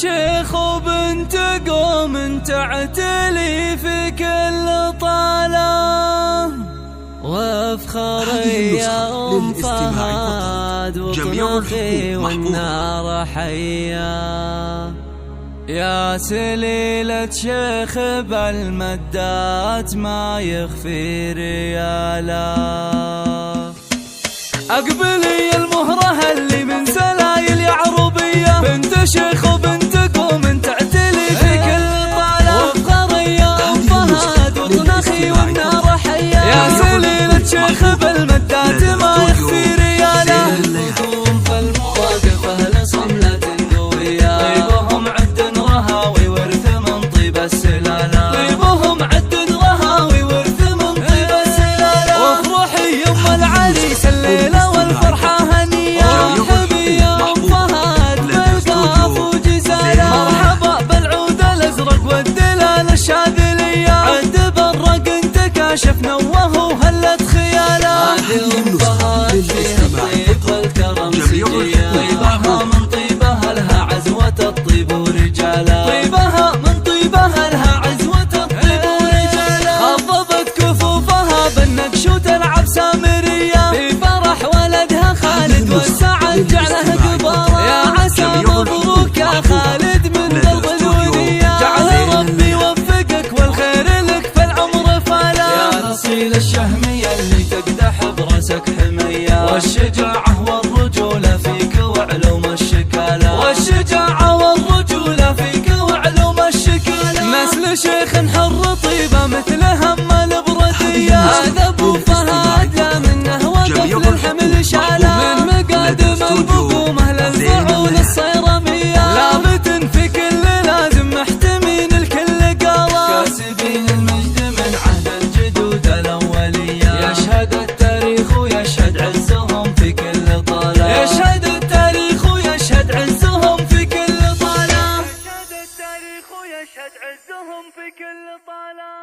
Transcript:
شيخ وبنت قوم تعتلي في كل طالة، وافخري يا أم فهد وطنخي والنار حيا. يا سليلة شيخ بالمدات ما يخفي ريالا، أقبلي المهرة اللي من سلايل يا عروبية، بنت شيخ وبنت قوم تعتلي في كل طالة، وافخري يا أم فهد وطنخي والنار حيا. يا سليلة شيخ بالمدات ما يخفي ريالا، يلقون في المواقف أهل صملة قوية، طيبهم عد رهاوي ورث من طيب السلالة، طيبهم عد رهاوي ورث من طيب السلالة. وافرحي يم العريس الليلة والفرحة هنية، مرحبي يا أم فهد بالقاف وجزالة، مرحبا بالعود الأزرق والدلال الشاذلية، عد برق انت كاشف نوه وهلت خياله. هذه أم فهد فيها الطيب والكرم سجية، طيبها من طيبها لها عزوة الطيب ورجاله، طيبها من طيبها لها عزوة الطيب ورجاله. خضبت كفوفها بالنقش وتلعب سامرية، في فرح ولدها خالد والسعد جعله قبارة، يا عسى مبروك يا خالد من درب الولية، جعل ربي يوفقك والخير لك في العمر فالا. يا اصيل الشهمية اللي تقدح براسك حمية، والشجاعة والرجولة فيك وعلوم الشكالة، والشجاعة والرجولة فيك وعلوم الشكالة. نسل شيخ حر طيبة مثل هم البردية، هذا ابو فهد لا منه وقف للحمل شاله، من مقادم البقومة للفعول الصيرمية، لابت في كل لازم محتمين الكل قاله، كاسبين المجد من عهد الجدود الأولية، يشهد التاريخ ويشهد عزهم في كل طالة، يشهد التاريخ ويشهد عزهم في كل طالة، يشهد التاريخ ويشهد عزهم في كل طالة.